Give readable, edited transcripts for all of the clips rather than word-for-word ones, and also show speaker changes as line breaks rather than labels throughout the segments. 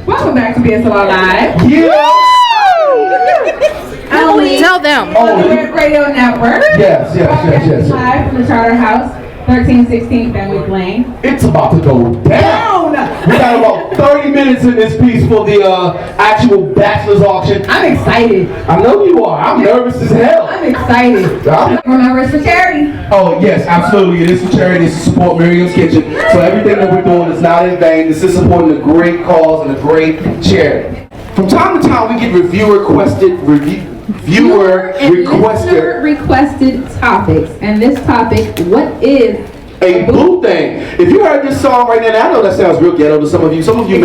Welcome back to BSLR Live.
Yeah!
Tell them.
Radio Network.
Yes.
Live from the Charter House, 1316 Fenwick Lane.
It's about to go down. We got about 30 minutes in this piece for the actual Bachelor's auction.
I'm excited.
I know you are. I'm nervous as hell.
I'm excited. Remember, it's for charity.
Oh, yes, absolutely. It is for charity. It's to support Miriam's Kitchen. So everything that we're doing is not in vain. This is supporting a great cause and a great charity. From time to time, we get viewer requested
topics. And this topic, what is
a boo thing? If you heard this song right now, I know that sounds real ghetto to some of you. Some of you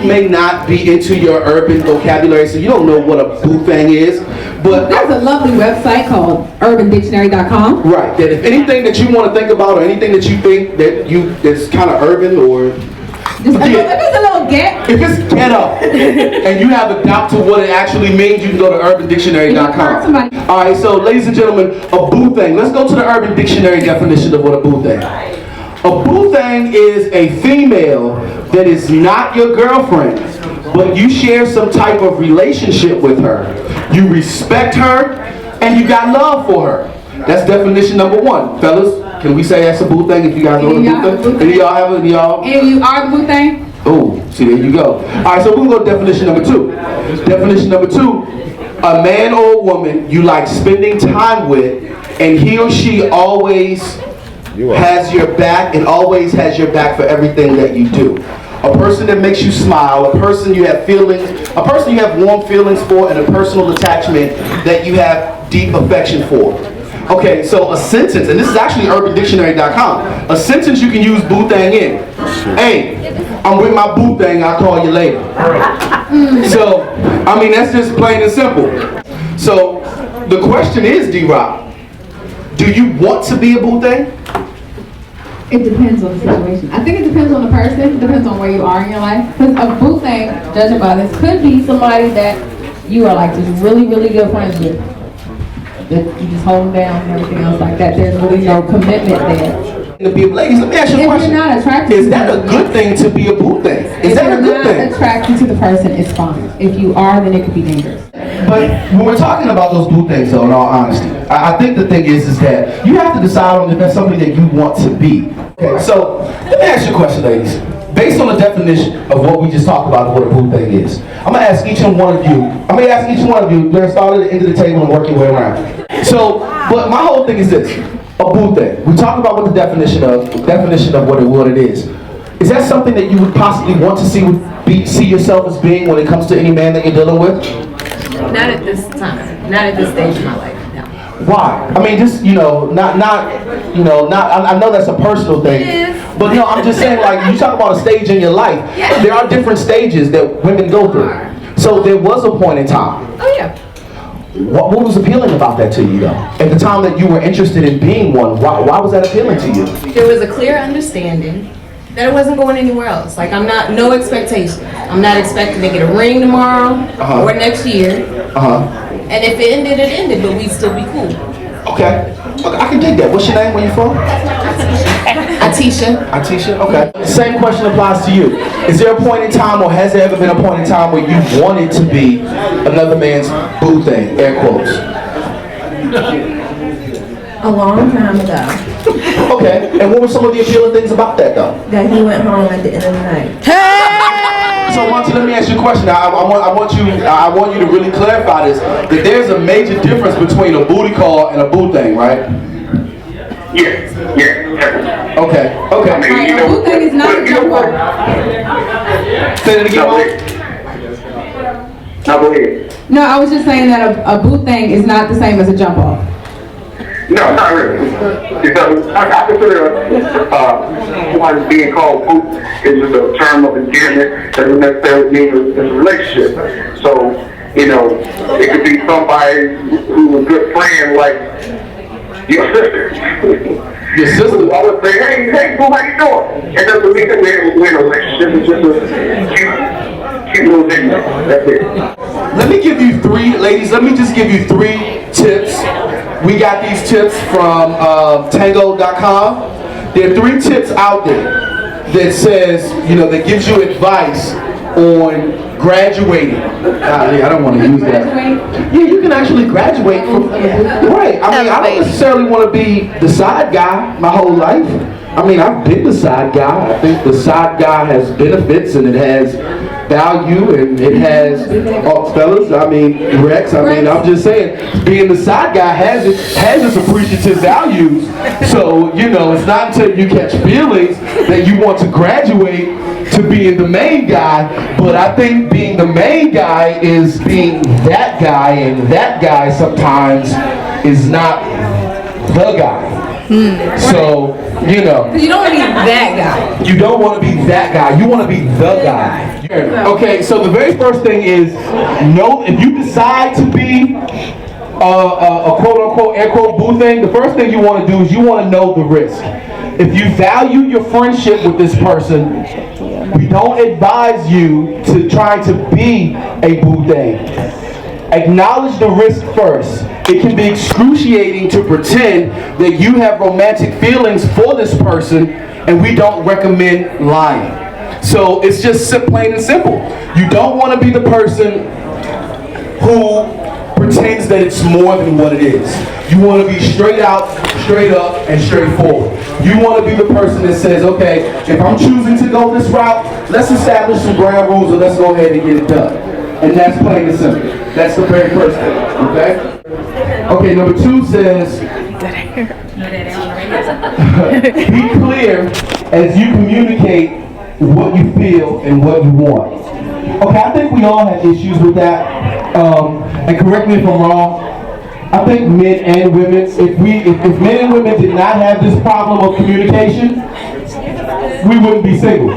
may not be into your urban vocabulary, so you don't know what a boo thing is. But
there's a lovely website called urbandictionary.com.
Right. That if anything that you want to think about or anything that you think that's kind of urban or
if it's a little
if it's ghetto and you have a doubt to what it actually means, you can go to urbandictionary.com. Alright, so ladies and gentlemen, a boo thing. Let's go to the Urban Dictionary definition of what a boo thing. A boo thing is a female that is not your girlfriend, but you share some type of relationship with her. You respect her and you got love for her. That's definition number one. Fellas, can we say that's a boo thing if you guys know the boo thing? Any of y'all have it?
And you are the boo thing?
Oh, see, there you go. Alright, so we're going to go to definition number two. Definition number two, a man or a woman you like spending time with, and he or she always has your back and always has your back for everything that you do. A person that makes you smile, a person you have feelings, a person you have warm feelings for, and a personal attachment that you have deep affection for. Okay, so a sentence, and this is actually urbandictionary.com, a sentence you can use boo thing in. Hey, I'm with my boo thing, I'll call you later. So, I mean, that's just plain and simple. So, the question is, D-Rock, do you want to be a boo thing?
It depends on the situation. I think it depends on the person, it depends on where you are in your life. Because a boo thing, judging by this, could be somebody that you are like just really, really good friends with. That you just hold down and everything else like that. There's really no commitment there.
Ladies, let me ask you a question.
If you're not attracted
is that a good thing to be a boo thing? Is that a good thing?
If you're not attracted to the person, it's fine. If you are, then it could be dangerous.
But when we're talking about those boo things, though, in all honesty, I think the thing is that you have to decide on if that's something that you want to be. Okay, so let me ask you a question, ladies. Based on the definition of what we just talked about, what a boo thing is, I'm gonna ask each one of you. Let's start at the end of the table and work your way around. So, but my whole thing is this: a boo thing. We talked about what the definition of what it is. Is that something that you would possibly want to see yourself as being when it comes to any man that you're dealing with?
Not at this time. Not at this stage of my life. No.
Why? I mean, just I know that's a personal thing.
It is.
But no, I'm just saying, like, you talk about a stage in your life.
Yeah.
There are different stages that women go through. So there was a point in time.
Oh yeah.
What was appealing about that to you, though? At the time that you were interested in being one, why was that appealing to you?
There was a clear understanding that it wasn't going anywhere else. Like, no expectations. I'm not expecting to get a ring tomorrow or next year. And if it ended, but we'd still be cool.
Okay, I can dig that. What's your name? Where you from?
Atisha.
Okay. Same question applies to you. Is there a point in time, or has there ever been a point in time where you wanted to be another man's boo thing? Air quotes.
A long time ago.
Okay. And what were some of the appealing things about that, though?
That he went home at the end of the night.
So, Monty, let me ask you a question. I want you to really clarify this. That there's a major difference between a booty call and a boo thing, right?
Yeah.
Okay.
I mean,
A boo thing is not a jump off.
Say it again,
Now go ahead.
No, I was just saying that a boo thing is not the same as a jump off.
No, not really. Because I consider one being called boo is just a term of endearment that doesn't necessarily mean it's a relationship. So, it could be somebody who's a good friend, like your sister.
Your sister?
I would say, hey, boo, how you doing? And doesn't mean that we're in a relationship. It's just a cute little thing. That's it.
Let me give you three, ladies, let me just give you 3 tips. We got these tips from Tango.com. There are 3 tips out there that says, that gives you advice on graduating. I don't want to use that. Yeah, you can actually graduate from, right. I mean, I don't necessarily want to be the side guy my whole life. I mean, I've been the side guy. I think the side guy has benefits and it has value and it has, fellas, I mean, Rex, I mean, I'm just saying, being the side guy has its appreciative values. So, you know, it's not until you catch feelings that you want to graduate to being the main guy, but I think being the main guy is being that guy, and that guy sometimes is not the guy. So, you know.
You don't want to be that guy.
You don't want to be that guy. You want to be the guy. Okay, so the very first thing is, know if you decide to be a quote-unquote, air-quote, boo thing, the first thing you want to do is you want to know the risk. If you value your friendship with this person, we don't advise you to try to be a boo thing. Acknowledge the risk first. It can be excruciating to pretend that you have romantic feelings for this person, and we don't recommend lying. So it's just plain and simple. You don't want to be the person who pretends that it's more than what it is. You want to be straight out, straight up, and straightforward. You want to be the person that says, okay, if I'm choosing to go this route, let's establish some ground rules and let's go ahead and get it done. And that's plain and simple. That's the very first thing, okay? Okay, number 2 says, be clear as you communicate what you feel and what you want. Okay, I think we all have issues with that. And correct me if I'm wrong. I think men and women, if men and women did not have this problem of communication, we wouldn't be single,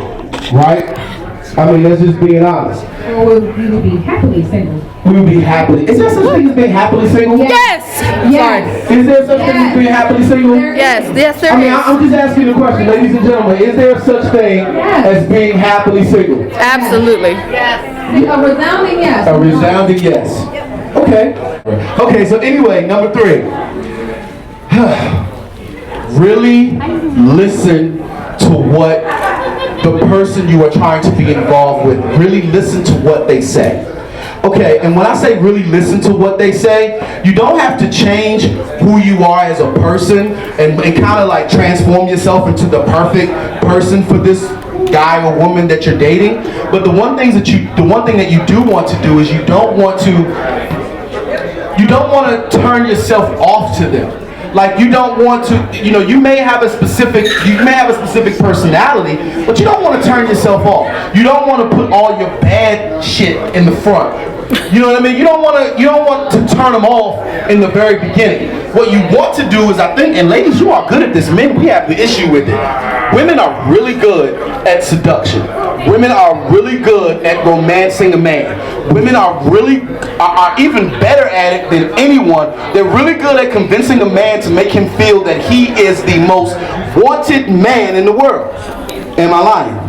right? I mean, that's just being honest.
Or we would be happily single.
We would be happily. Is there such thing as being happily single?
Yes.
Yes.
Is there such thing as being happily single?
Yes. Yes, there
I mean,
is.
I'm just asking the question, ladies and gentlemen. Is there such thing as being happily single?
Absolutely.
A resounding yes.
A resounding yes. Okay. Okay, so anyway, number 3. Really listen to what the person you are trying to be involved with, really listen to what they say. Okay, and when I say really listen to what they say, you don't have to change who you are as a person and kind of like transform yourself into the perfect person for this guy or woman that you're dating. But the one thing that you do want to do is you don't want to turn yourself off to them. Like you don't want to, you may have a specific personality, but you don't want to turn yourself off. You don't want to put all your bad shit in the front. You know what I mean? You don't want to turn them off in the very beginning. What you want to do is, I think, and ladies, you are good at this. Men, we have the issue with it. Women are really good at seduction. Women are really good at romancing a man. Women are even better at it than anyone. They're really good at convincing a man to make him feel that he is the most wanted man in the world. Am I lying?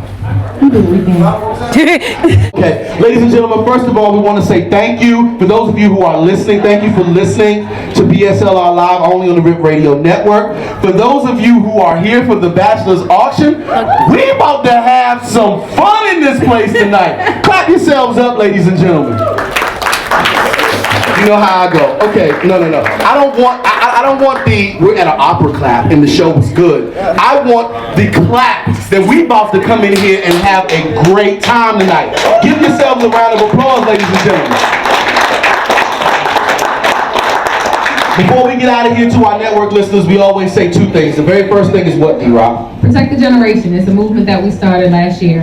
Okay, ladies and gentlemen, first of all, we want to say thank you. For those of you who are listening, thank you for listening to BSLR Live, only on the RIP Radio Network. For those of you who are here for the Bachelor's auction, we about to have some fun in this place tonight. Clap yourselves up, ladies and gentlemen. You know how I go. Okay, no. I don't want the, we're at an opera clap and the show was good. I want the claps that we about to come in here and have a great time tonight. Give yourselves a round of applause, ladies and gentlemen. Before we get out of here to our network listeners, we always say 2 things. The very first thing is what, D-Rock?
Protect the generation. It's a movement that we started last year.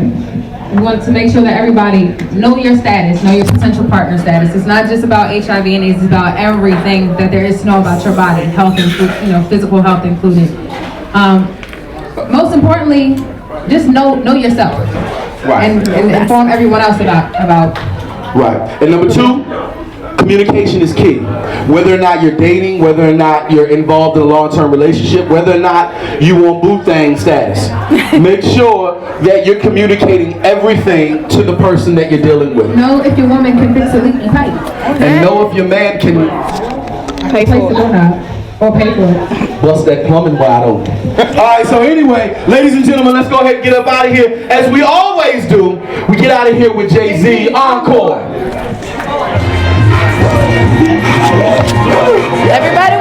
We want to make sure that everybody know your status, know your potential partner status. It's not just about HIV and AIDS, it's about everything that there is to know about your body, health, physical health included. Most importantly, just know yourself.
Right.
And inform everyone else about.
Right. And number 2, communication is key. Whether or not you're dating, whether or not you're involved in a long-term relationship, whether or not you want boo thang status, make sure that you're communicating everything to the person that you're dealing with.
Know if your woman can fix a leaky pipe.
And know if your man can
place the doorknob. Or pay for it.
Bust that plumbing wide open. Alright, so anyway, ladies and gentlemen, let's go ahead and get up out of here. As we always do, we get out of here with Jay-Z. Encore.
Everybody